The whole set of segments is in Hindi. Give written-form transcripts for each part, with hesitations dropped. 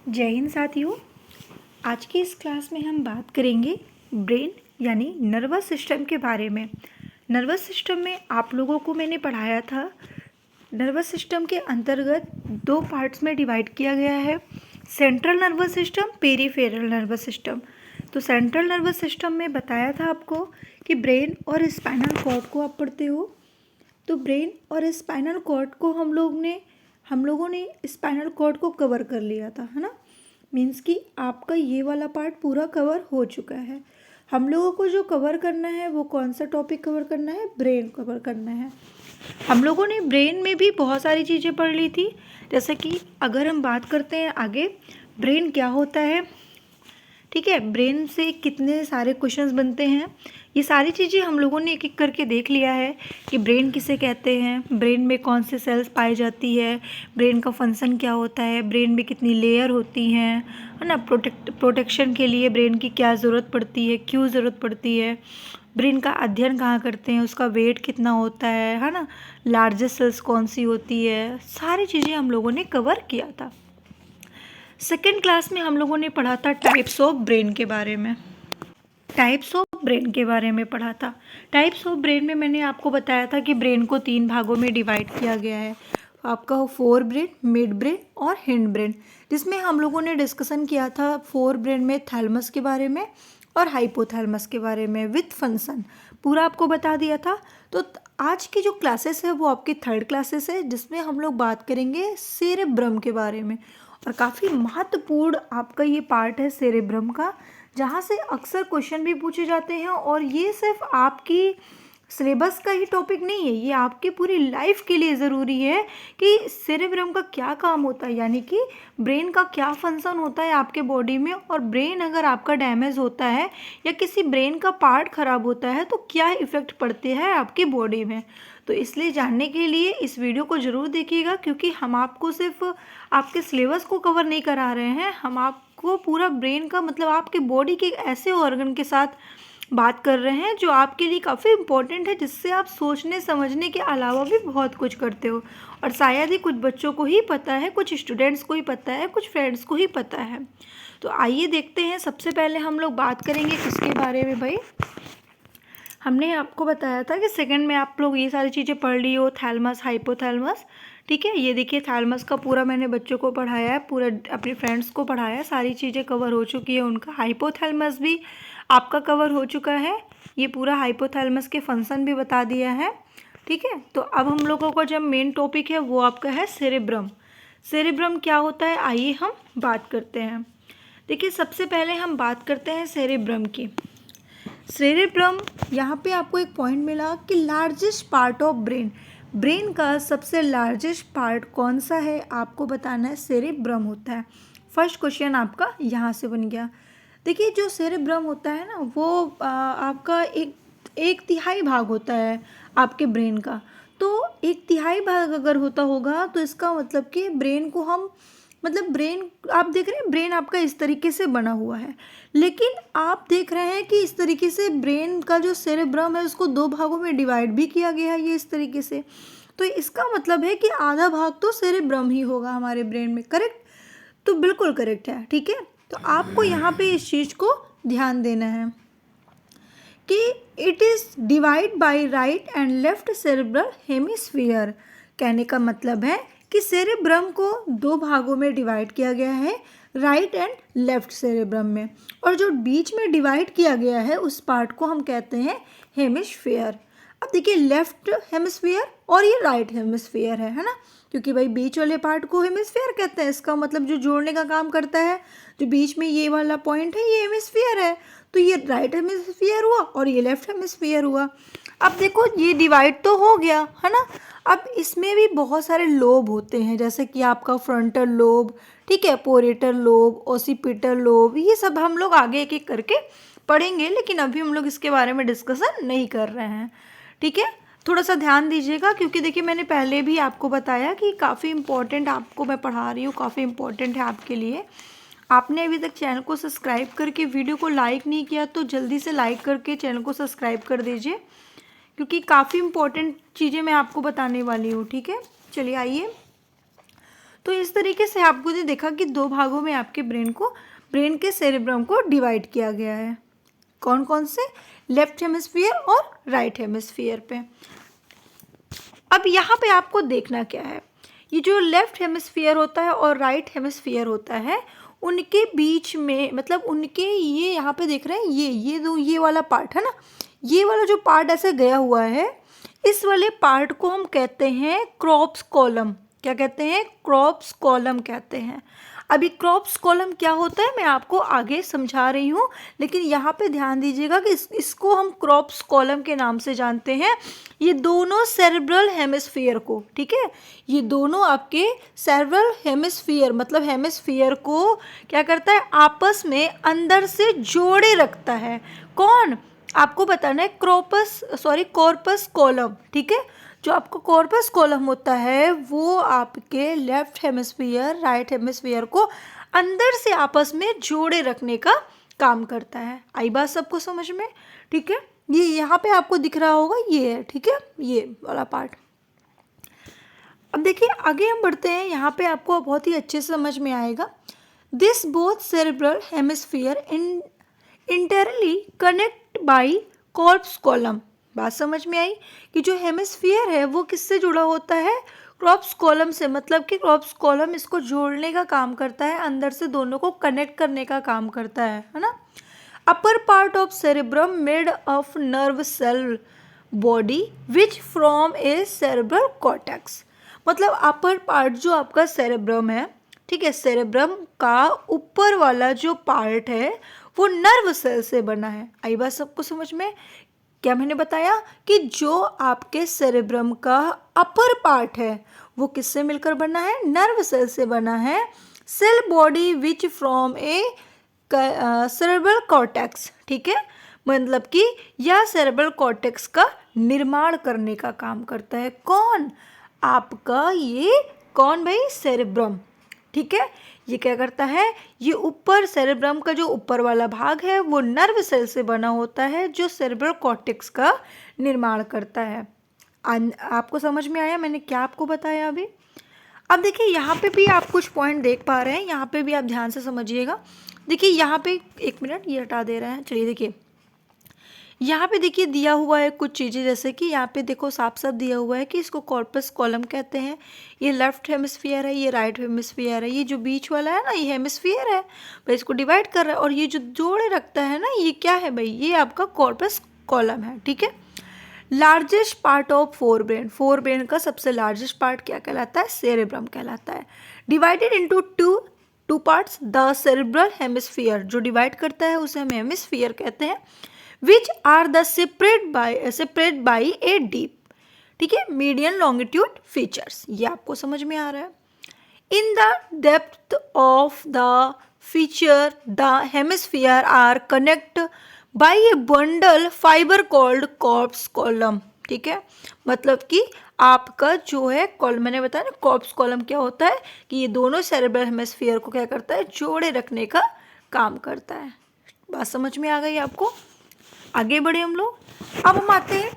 जय हिंद साथियों। आज की इस क्लास में हम बात करेंगे ब्रेन यानी नर्वस सिस्टम के बारे में। नर्वस सिस्टम में आप लोगों को मैंने पढ़ाया था, नर्वस सिस्टम के अंतर्गत दो पार्ट्स में डिवाइड किया गया है, central nervous system, peripheral nervous system. तो सेंट्रल नर्वस सिस्टम में बताया था आपको कि ब्रेन और स्पाइनल कॉर्ड को आप पढ़ते हो। तो ब्रेन और स्पाइनल कॉर्ड को हम लोगों ने स्पाइनल कॉर्ड को कवर कर लिया था, है ना। मीन्स कि आपका ये वाला पार्ट पूरा कवर हो चुका है। हम लोगों को जो कवर करना है वो कौन सा टॉपिक कवर करना है? ब्रेन कवर करना है। हम लोगों ने ब्रेन में भी बहुत सारी चीज़ें पढ़ ली थी, जैसे कि अगर हम बात करते हैं आगे, ब्रेन क्या होता है, ठीक है, ब्रेन से कितने सारे क्वेश्चंस बनते हैं, ये सारी चीज़ें हम लोगों ने एक एक करके देख लिया है कि ब्रेन किसे कहते हैं, ब्रेन में कौन से सेल्स पाई जाती है, ब्रेन का फंक्शन क्या होता है, ब्रेन में कितनी लेयर होती हैं, है ना। प्रोटेक्शन के लिए ब्रेन की क्या ज़रूरत पड़ती है, क्यों ज़रूरत पड़ती है, ब्रेन का अध्ययन कहाँ करते हैं, उसका वेट कितना होता है ना, लार्जेस्ट सेल्स कौन सी होती है, सारी चीज़ें हम लोगों ने कवर किया था। सेकेंड क्लास में हम लोगों ने पढ़ा था टाइप्स ऑफ ब्रेन के बारे में। टाइप्स ऑफ ब्रेन के बारे में पढ़ा था। टाइप्स ऑफ ब्रेन में मैंने आपको बताया था कि ब्रेन को 3 भागों में डिवाइड किया गया है, आपका फोर ब्रेन, मिड ब्रेन और हिंड ब्रेन, जिसमें हम लोगों ने डिस्कशन किया था फोर ब्रेन में थैलमस के बारे में और हाइपोथैलमस के बारे में विथ फंक्शन पूरा आपको बता दिया था। तो आज की जो क्लासेस है वो आपकी थर्ड क्लासेस है, जिसमें हम लोग बात करेंगे सेरेब्रम के बारे में। और काफ़ी महत्वपूर्ण आपका ये पार्ट है सेरेब्रम का, जहाँ से अक्सर क्वेश्चन भी पूछे जाते हैं। और ये सिर्फ आपकी सिलेबस का ही टॉपिक नहीं है, ये आपकी पूरी लाइफ के लिए ज़रूरी है कि सेरेब्रम का क्या काम होता है, यानी कि ब्रेन का क्या फंक्शन होता है आपके बॉडी में, और ब्रेन अगर आपका डैमेज होता है या किसी ब्रेन का पार्ट ख़राब होता है तो क्या इफ़ेक्ट पड़ते हैं आपकी बॉडी में। तो इसलिए जानने के लिए इस वीडियो को ज़रूर देखिएगा, क्योंकि हम आपको सिर्फ आपके सिलेबस को कवर नहीं करा रहे हैं, हम आपको पूरा ब्रेन का मतलब आपके बॉडी के ऐसे ऑर्गन के साथ बात कर रहे हैं जो आपके लिए काफ़ी इम्पोर्टेंट है, जिससे आप सोचने समझने के अलावा भी बहुत कुछ करते हो। और शायद ही कुछ बच्चों को ही पता है, कुछ स्टूडेंट्स को ही पता है, कुछ फ्रेंड्स को ही पता है। तो आइए देखते हैं। सबसे पहले हम लोग बात करेंगे किसके बारे में भाई। हमने आपको बताया था कि सेकंड में आप लोग ये सारी चीज़ें पढ़ ली हो, थैलमस, हाइपोथैलमस, ठीक है। ये देखिए थैलमस का पूरा मैंने बच्चों को पढ़ाया है, पूरा अपने फ्रेंड्स को पढ़ाया है, सारी चीज़ें कवर हो चुकी है उनका। हाइपोथैलमस भी आपका कवर हो चुका है, ये पूरा हाइपोथैलमस के फंक्शन भी बता दिया है, ठीक है। तो अब हम लोगों का जो मेन टॉपिक है वो आपका है सेरेब्रम। सेरेब्रम क्या होता है, आइए हम बात करते हैं। देखिए सबसे पहले हम बात करते हैं सेरेब्रम की। सेरेब्रम, यहाँ पे आपको एक पॉइंट मिला कि largest part of brain, brain का सबसे लार्जेस्ट पार्ट कौन सा है आपको बताना है, सेरेब्रम होता है। फर्स्ट क्वेश्चन आपका यहाँ से बन गया। देखिए जो सेरेब्रम होता है ना वो आपका एक तिहाई भाग होता है आपके ब्रेन का। तो एक तिहाई भाग अगर होता होगा तो इसका मतलब कि ब्रेन को हम मतलब ब्रेन, आप देख रहे हैं ब्रेन आपका इस तरीके से बना हुआ है, लेकिन आप देख रहे हैं कि इस तरीके से ब्रेन का जो सेरेब्रम है उसको 2 भागों में डिवाइड भी किया गया है, ये इस तरीके से। तो इसका मतलब है कि आधा भाग तो सेरेब्रम ही होगा हमारे ब्रेन में, करेक्ट? तो बिल्कुल करेक्ट है, ठीक है। तो आपको यहाँ पे इस चीज़ को ध्यान देना है कि it is divide by right and left cerebral hemisphere. कहने का मतलब है कि सेरेब्रम को 2 भागों में डिवाइड किया गया है, राइट एंड लेफ्ट सेरेब्रम में, और जो बीच में डिवाइड किया गया है उस पार्ट को हम कहते हैं हेमिस्फीयर। अब देखिए लेफ्ट हेमिस्फीयर और ये राइट हेमिस्फीयर है ना, क्योंकि भाई बीच वाले पार्ट को हेमिस्फीयर कहते हैं, इसका मतलब जो जोड़ने का काम करता है, जो बीच में ये वाला पॉइंट है ये हेमिस्फीयर है। तो ये राइट हेमिस्फीयर हुआ और ये लेफ्ट हेमिस्फीयर हुआ। अब देखो ये डिवाइड तो हो गया है ना। अब इसमें भी बहुत सारे लोब होते हैं, जैसे कि आपका फ्रंटल लोब, ठीक है, पोरेटल लोब, ओसिपिटल लोब, ये सब हम लोग आगे एक एक करके पढ़ेंगे, लेकिन अभी हम लोग इसके बारे में डिस्कशन नहीं कर रहे हैं, ठीक है। थोड़ा सा ध्यान दीजिएगा, क्योंकि देखिए मैंने पहले भी आपको बताया कि काफ़ी इम्पोर्टेंट आपको मैं पढ़ा रही हूँ, काफ़ी इम्पोर्टेंट है आपके लिए। आपने अभी तक चैनल को सब्सक्राइब करके वीडियो को लाइक नहीं किया तो जल्दी से लाइक करके चैनल को सब्सक्राइब कर दीजिए, क्योंकि काफ़ी इम्पोर्टेंट चीज़ें मैं आपको बताने वाली हूँ, ठीक है। चलिए आइए, तो इस तरीके से आपको ने देखा कि दो भागों में आपके ब्रेन के सेरेब्रम को डिवाइड किया गया है। कौन कौन से? लेफ्ट हेमिस्फीयर और राइट हेमिस्फीयर पे। अब यहाँ पे आपको देखना क्या है, ये जो लेफ्ट हेमिस्फीयर होता है और राइट हेमिस्फीयर होता है, उनके बीच में मतलब उनके ये यहाँ पे देख रहे हैं ये वाला पार्ट है ना, ये वाला जो पार्ट ऐसे गया हुआ है, इस वाले पार्ट को हम कहते हैं क्रॉप्स कॉलम। क्या कहते हैं? क्रॉप्स कॉलम कहते हैं। अभी क्रॉप्स कॉलम क्या होता है मैं आपको आगे समझा रही हूँ, लेकिन यहाँ पे ध्यान दीजिएगा कि इसको हम क्रॉप्स कॉलम के नाम से जानते हैं। ये दोनों सेरेब्रल हेमिस्फीयर को, ठीक है, ये दोनों आपके सेरेब्रल हेमिस्फीयर मतलब हेमिस्फीयर को क्या करता है? आपस में अंदर से जोड़े रखता है। कौन? आपको बताना है कॉर्पस कॉलम, ठीक है। जो आपको कॉर्पस कॉलम होता है वो आपके लेफ्ट हेमिस्फीयर राइट हेमिस्फीयर को अंदर से आपस में जोड़े रखने का काम करता है। आई बात सबको समझ में? ठीक है, ये यहाँ पे आपको दिख रहा होगा, ये है, ठीक है, ये वाला पार्ट। अब देखिए आगे हम बढ़ते हैं, यहाँ पे आपको बहुत ही अच्छे से समझ में आएगा। This both cerebral hemisphere इंटरली connect by corpus column. बात समझ में आई कि जो हेमिस्फीयर है वो किससे जुड़ा होता है? क्रॉप्स कॉलम से, मतलब कि क्रॉप्स कॉलम इसको जोड़ने का काम करता है, अंदर से दोनों को कनेक्ट करने का काम करता है ना। Upper part of cerebrum made of nerve cell body which from a cerebral cortex. मतलब अपर पार्ट जो आपका सेरेब्रम है, ठीक है, सेरेब्रम का ऊपर वाला जो पार्ट है वो नर्व सेल से बना है। आई बात सबको समझ में? क्या मैंने बताया कि जो आपके सेरेब्रम का अपर पार्ट है वो किससे मिलकर बना है? नर्व सेल से बना है। Cell body which from a cerebral cortex, ठीक है, मतलब कि यह सेरेब्रल कॉर्टेक्स का निर्माण करने का काम करता है। कौन? आपका ये कौन भाई? सेरेब्रम, ठीक है। ये क्या करता है? ये ऊपर सेरेब्रम का जो ऊपर वाला भाग है वो नर्व सेल से बना होता है जो सेरेब्रल कॉर्टेक्स का निर्माण करता है। आपको समझ में आया मैंने क्या आपको बताया अभी? अब देखिए यहाँ पे भी आप कुछ पॉइंट देख पा रहे हैं, यहाँ पे भी आप ध्यान से समझिएगा। देखिए यहाँ पे एक मिनट ये हटा दे रहे हैं, चलिए देखिए यहाँ पे देखिए दिया हुआ है कुछ चीज़ें, जैसे कि यहाँ पे देखो साफ साफ दिया हुआ है कि इसको कॉर्पस कॉलम कहते हैं। ये लेफ्ट हेमिस्फीयर है, ये राइट हेमिस्फीयर है, ये जो बीच वाला है ना ये हेमिस्फीयर है भाई, इसको डिवाइड कर रहा है, और ये जो जोड़े रखता है ना ये क्या है भाई? ये आपका कॉर्पस कॉलम है, ठीक है। Largest part of fore brain का सबसे लार्जेस्ट पार्ट क्या कहलाता है? सेरेब्रम कहलाता है। Divided into two parts, the cerebral hemisphere, जो डिवाइड करता है उसे हम हेमिस्फीयर कहते हैं। Which are the separate by a deep, ठीक है, मीडियन लॉन्गिट्यूड फीचर्स। ये आपको समझ में आ रहा है। In the depth of the feature the hemisphere are connect by a bundle fibre called corpus column, ठीक है। मतलब कि आपका जो है मैंने बताया ना कॉर्पस कॉलम क्या होता है कि ये दोनों सेरेब्रल हेमिस्फीयर को क्या करता है? जोड़े रखने का काम करता है। बात समझ में आ गई आपको? आगे बढ़े हम लोग। अब हम आते हैं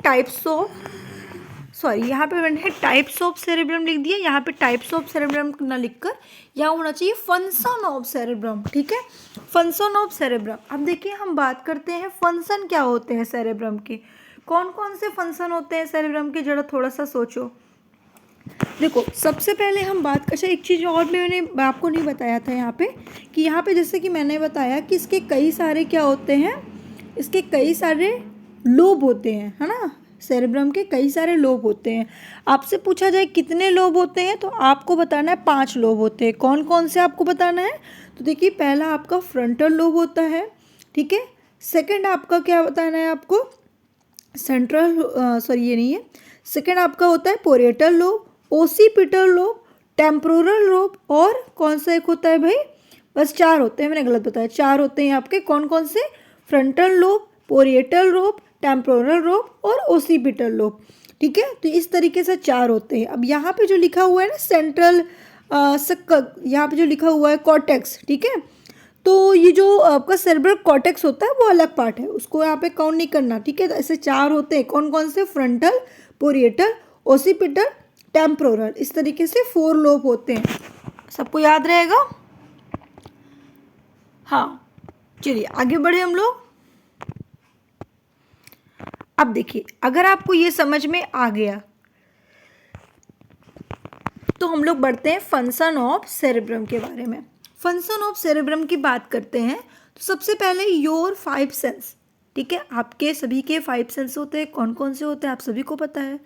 यहाँ पे मैंने टाइप्स ऑफ सेरेब्रम लिख दिया, यहाँ पे टाइप्स ऑफ सेरेब्रम ना लिखकर यहाँ होना चाहिए फंक्शन ऑफ सेरेब्रम, ठीक है, फंक्शन ऑफ सेरेब्रम। अब देखिए हम बात करते हैं फंक्शन क्या होते हैं सेरेब्रम के। कौन कौन से फंक्शन होते हैं सेरेब्रम के, जरा थोड़ा सा सोचो। देखो सबसे पहले हम बात अच्छा एक चीज़ और भी मैंने आपको नहीं बताया था यहाँ पे कि यहाँ पे जैसे कि मैंने बताया कि इसके कई सारे क्या होते हैं, इसके कई सारे लोब होते हैं, है ना। सेरेब्रम के कई सारे लोब होते हैं। आपसे पूछा जाए कितने लोब होते हैं तो आपको बताना है 5 लोब होते हैं। कौन कौन से आपको बताना है? तो देखिए पहला आपका फ्रंटल लोब होता है, ठीक है। सेकंड आपका क्या बताना है आपको? ये नहीं है। सेकंड आपका होता है parietal lobe, occipital lobe, temporal lobe, और कौन सा एक होता है भाई? बस 4 होते हैं, मैंने गलत बताया, 4 होते हैं आपके। कौन कौन से? Frontal lobe, parietal lobe, temporal lobe और ओसिपिटल लोब, ठीक है। तो इस तरीके से 4 होते हैं। अब यहाँ पे जो लिखा हुआ है ना सेंट्रल यहाँ पे जो लिखा हुआ है कॉर्टेक्स, ठीक है, तो ये जो आपका सेरेब्रल कॉर्टेक्स होता है वो अलग पार्ट है, उसको यहाँ पे काउंट नहीं करना, ठीक है। तो ऐसे 4 होते हैं। कौन कौन से? फ्रंटल, पोरिएटल, ओसिपिटल, टेम्पोरल, इस तरीके से 4 लोब होते हैं। सबको याद रहेगा? हाँ, चलिए आगे बढ़े हम लोग। अब देखिए, अगर आपको ये समझ में आ गया तो हम लोग बढ़ते हैं फंक्शन ऑफ सेरेब्रम के बारे में। फंक्शन ऑफ सेरेब्रम की बात करते हैं तो सबसे पहले योर 5 सेंस, ठीक है, आपके सभी के 5 सेंस होते हैं। कौन कौन से होते हैं आप सभी को पता है।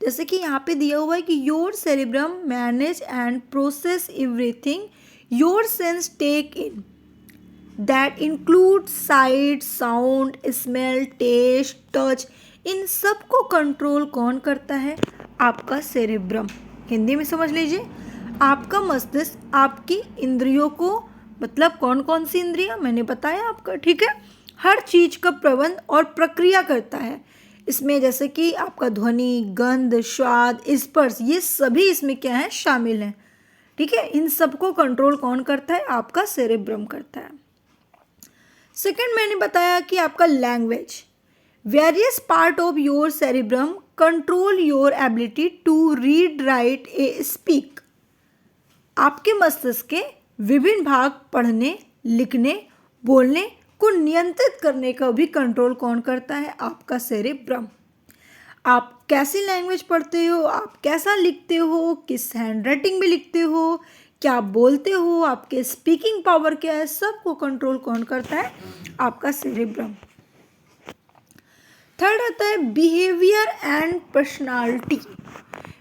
जैसे कि यहाँ पे दिया हुआ है कि your cerebrum manage and process everything your sense take in, that include sight, sound, smell, taste, touch. इन सब को कंट्रोल कौन करता है? आपका सेरेब्रम। हिंदी में समझ लीजिए, आपका मस्तिष्क आपकी इंद्रियों को, मतलब कौन कौन सी इंद्रियां मैंने बताया आपका, ठीक है, हर चीज का प्रबंध और प्रक्रिया करता है। इसमें जैसे कि आपका ध्वनि, गंध, स्वाद, स्पर्श, ये सभी इसमें क्या है, शामिल हैं, ठीक है। इन सबको कंट्रोल कौन करता है? आपका सेरेब्रम करता है। सेकंड मैंने बताया कि आपका language, various part of your cerebrum control your ability to read, write, a speak. आपके मस्तिष्क के विभिन्न भाग पढ़ने, लिखने, बोलने को नियंत्रित करने का भी कंट्रोल कौन करता है? आपका सेरेब्रम। आप कैसी लैंग्वेज पढ़ते हो, आप कैसा लिखते हो, किस हैंडराइटिंग में लिखते हो, क्या बोलते हो, आपके स्पीकिंग पावर क्या है, सबको कंट्रोल कौन करता है? आपका सेरेब्रम। थर्ड आता है behaviour and personality.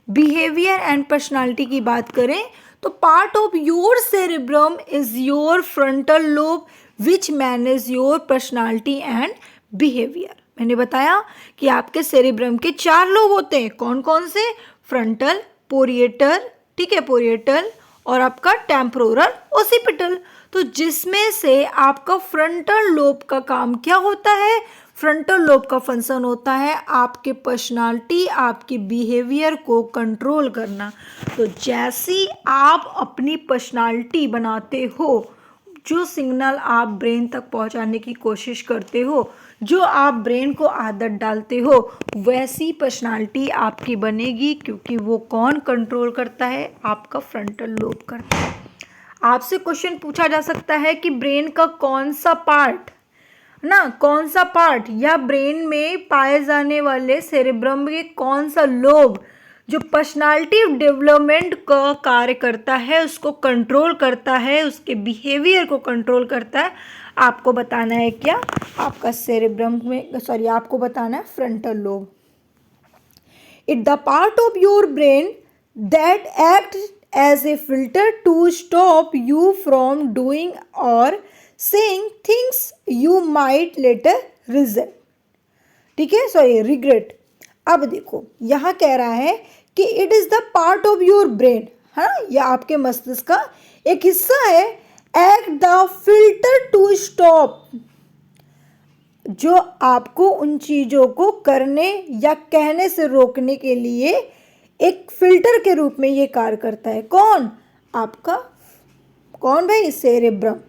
Behaviour and personality की बात करें तो part of your cerebrum is your frontal lobe which manage your personality and behaviour. मैंने बताया कि आपके सेरेब्रम के 4 लोब होते हैं। कौन कौन से? फ्रंटल, पोरिएटर, ठीक है, पोरिएटल, और आपका टेम्पोरल, ओसिपिटल। तो जिसमें से आपका फ्रंटल लोब का काम क्या होता है? फ्रंटल लोब का फंक्शन होता है आपके पर्सनालिटी, आपके बिहेवियर को कंट्रोल करना। तो जैसी आप अपनी पर्सनालिटी बनाते हो, जो सिग्नल आप ब्रेन तक पहुंचाने की कोशिश करते हो, जो आप ब्रेन को आदत डालते हो, वैसी पर्सनालिटी आपकी बनेगी, क्योंकि वो कौन कंट्रोल करता है? आपका फ्रंटल लोब करता है। आपसे क्वेश्चन पूछा जा सकता है कि ब्रेन का कौन सा पार्ट ना, कौन सा पार्ट या ब्रेन में पाए जाने वाले सेरेब्रम के कौन सा लोब जो पर्सनालिटी डेवलपमेंट का कार्य करता है, उसको कंट्रोल करता है, उसके बिहेवियर को कंट्रोल करता है, आपको बताना है क्या? आपका सेरेब्रम में, सॉरी, आपको बताना है frontal lobe. It the part of your brain that act as a filter to stop you from doing or saying things you might later resent, ठीक है, सॉरी, रिग्रेट। अब देखो यहाँ कह रहा है कि it is the part of your brain, है ना, यह आपके मस्तिष्क का एक हिस्सा है। Act the filter to stop, जो आपको उन चीजों को करने या कहने से रोकने के लिए एक फिल्टर के रूप में ये कार्य करता है। कौन? आपका कौन भाई? सेरेब्रम,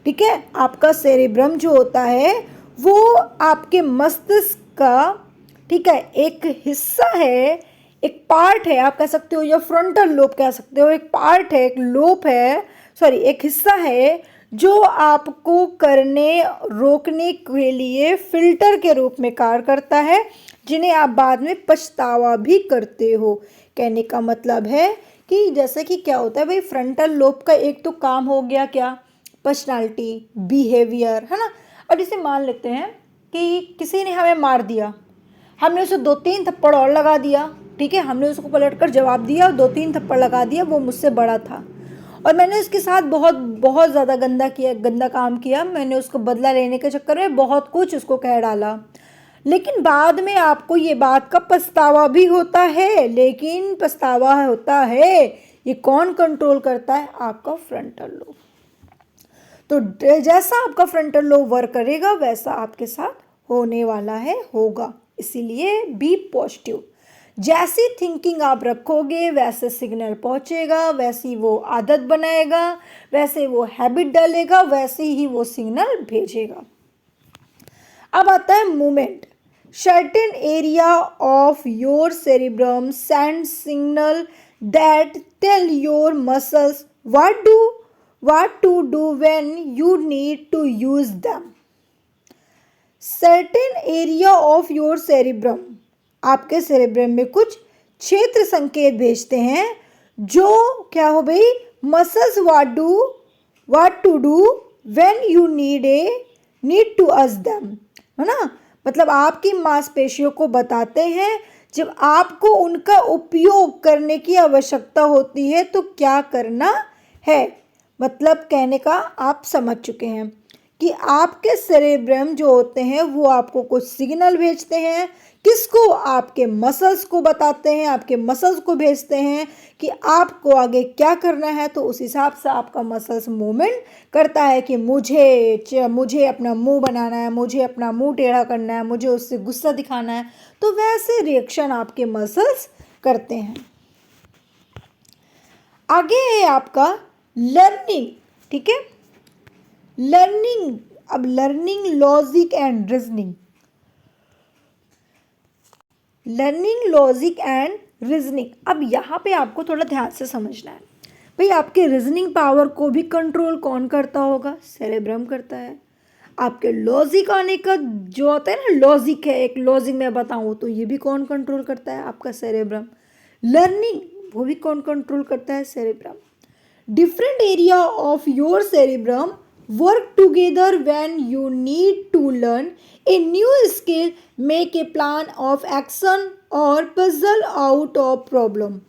ठीक है। आपका सेरेब्रम जो होता है वो आपके मस्तिष्क का, ठीक है, एक हिस्सा है, एक पार्ट है, आप कह सकते हो, या फ्रंटल लोब कह सकते हो, एक पार्ट है, एक लोब है, सॉरी, एक हिस्सा है जो आपको करने, रोकने के लिए फिल्टर के रूप में कार्य करता है, जिन्हें आप बाद में पछतावा भी करते हो। कहने का मतलब है कि जैसे कि क्या होता है भाई, फ्रंटल लोब का एक तो काम हो गया क्या? पर्सनालिटी, बिहेवियर, है ना। और इसे मान लेते हैं कि किसी ने हमें मार दिया, हमने उसे 2-3 थप्पड़ और लगा दिया, ठीक है, हमने उसको पलटकर जवाब दिया और 2-3 थप्पड़ लगा दिया, वो मुझसे बड़ा था और मैंने उसके साथ बहुत ज़्यादा गंदा काम किया, मैंने उसको बदला लेने के चक्कर में बहुत कुछ उसको कह डाला, लेकिन बाद में आपको ये बात का पछतावा भी होता है। लेकिन पछतावा होता है, ये कौन कंट्रोल करता है? आपका फ्रंटल लोब। तो जैसा आपका फ्रंटल लोब वर्क करेगा वैसा आपके साथ होने वाला है, होगा। इसीलिए बी पॉजिटिव। जैसी थिंकिंग आप रखोगे वैसे सिग्नल पहुंचेगा, वैसी वो आदत बनाएगा, वैसे वो हैबिट डालेगा, वैसे ही वो सिग्नल भेजेगा। अब आता है movement. Certain area of your cerebrum send signal that tell your muscles what to do when you need to use them. Certain area of your cerebrum, आपके सेरेब्रम में कुछ क्षेत्र संकेत भेजते हैं जो क्या हो भाई, muscles what to do when you need to use them, है ना। मतलब आपकी मांसपेशियों को बताते हैं जब आपको उनका उपयोग करने की आवश्यकता होती है तो क्या करना है। मतलब कहने का आप समझ चुके हैं कि आपके सेरेब्रम जो होते हैं वो आपको कुछ सिग्नल भेजते हैं, किसको, आपके मसल्स को बताते हैं, आपके मसल्स को भेजते हैं कि आपको आगे क्या करना है। तो उस हिसाब से आपका मसल्स मूवमेंट करता है कि मुझे अपना मुंह बनाना है, मुझे अपना मुंह टेढ़ा करना है, मुझे उससे गुस्सा दिखाना है। तो वैसे रिएक्शन आपके मसल्स करते हैं। आगे है आपका लर्निंग, ठीक है। लर्निंग, अब learning logic and reasoning, learning logic and reasoning. अब यहाँ पे आपको थोड़ा ध्यान से समझना है भाई, आपके रीजनिंग पावर को भी कंट्रोल कौन करता होगा, सेरेब्रम करता है। आपके लॉजिक आने का जो होता है ना, लॉजिक है एक, लॉजिक में बताऊँ तो ये भी कौन कंट्रोल करता है, आपका सेरेब्रम। लर्निंग वो भी कौन कंट्रोल करता है, cerebrum. Different area of your cerebrum work together when you need to learn a new skill, make a plan of action or puzzle out of problem.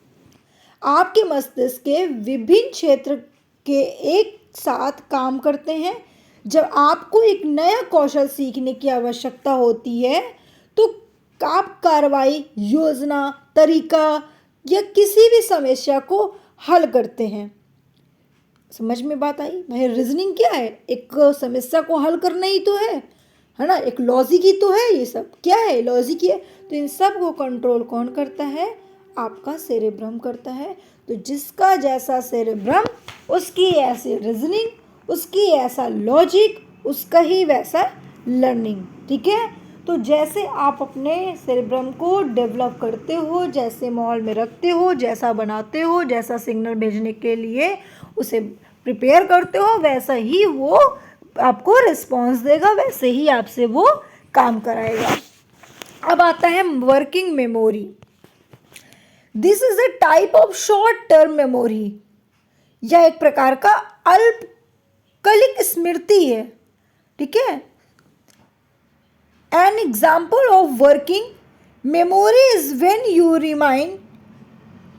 आपके मस्तिष्क के विभिन्न क्षेत्र के एक साथ काम करते हैं जब आपको एक नया कौशल सीखने की आवश्यकता होती है। तो आप कार्रवाई, योजना, तरीका या किसी भी समस्या को हल करते हैं। समझ में बात आई भाई। रीजनिंग क्या है, एक समस्या को हल करना ही तो है ना, एक लॉजिक ही तो है। ये सब क्या है, लॉजिक ही है। तो इन सब को कंट्रोल कौन करता है, आपका सेरेब्रम करता है। तो जिसका जैसा सेरेब्रम उसकी ऐसी रीजनिंग, उसकी ऐसा लॉजिक, उसका ही वैसा लर्निंग, ठीक है। तो जैसे आप अपने सेरेब्रम को डेवलप करते हो, जैसे माहौल में रखते हो, जैसा बनाते हो, जैसा सिग्नल भेजने के लिए उसे प्रिपेयर करते हो, वैसा ही वो आपको रिस्पॉन्स देगा, वैसे ही आपसे वो काम कराएगा। अब आता है working memory. This is a type of short term memory. यह एक प्रकार का अल्पकालिक स्मृति है, ठीक है। An example of working memory is when you remind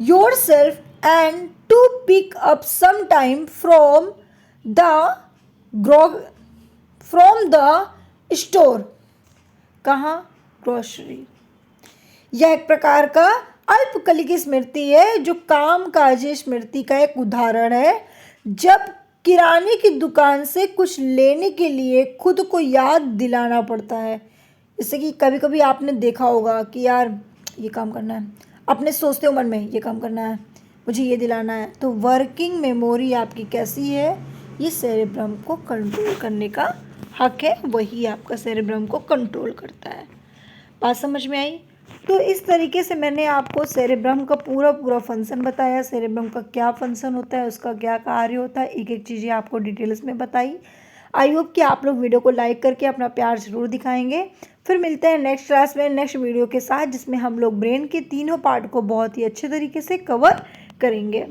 yourself and to pick up some time from the store। कहाँ, ग्रोसरी। यह एक प्रकार का अल्पकालिक स्मृति है जो कामकाजी स्मृति का एक उदाहरण है। जब किराने की दुकान से कुछ लेने के लिए खुद को याद दिलाना पड़ता है। जैसे कि कभी कभी आपने देखा होगा कि यार ये काम करना है, अपने सोचते हो मन में ये काम करना है, मुझे ये दिलाना है। तो वर्किंग मेमोरी आपकी कैसी है, ये सेरेब्रम को कंट्रोल करने का हक है, वही आपका सेरेब्रम को कंट्रोल करता है। बात समझ में आई। तो इस तरीके से मैंने आपको सेरेब्रम का पूरा फंक्शन बताया, सेरेब्रम का क्या फंक्शन होता है, उसका क्या कार्य होता है, एक एक चीज़ें आपको डिटेल्स में बताई। आई होप कि आप लोग वीडियो को लाइक करके अपना प्यार ज़रूर दिखाएंगे। फिर मिलते हैं नेक्स्ट क्लास में नेक्स्ट वीडियो के साथ, जिसमें हम लोग ब्रेन के तीनों पार्ट को बहुत ही अच्छे तरीके से कवर करेंगे।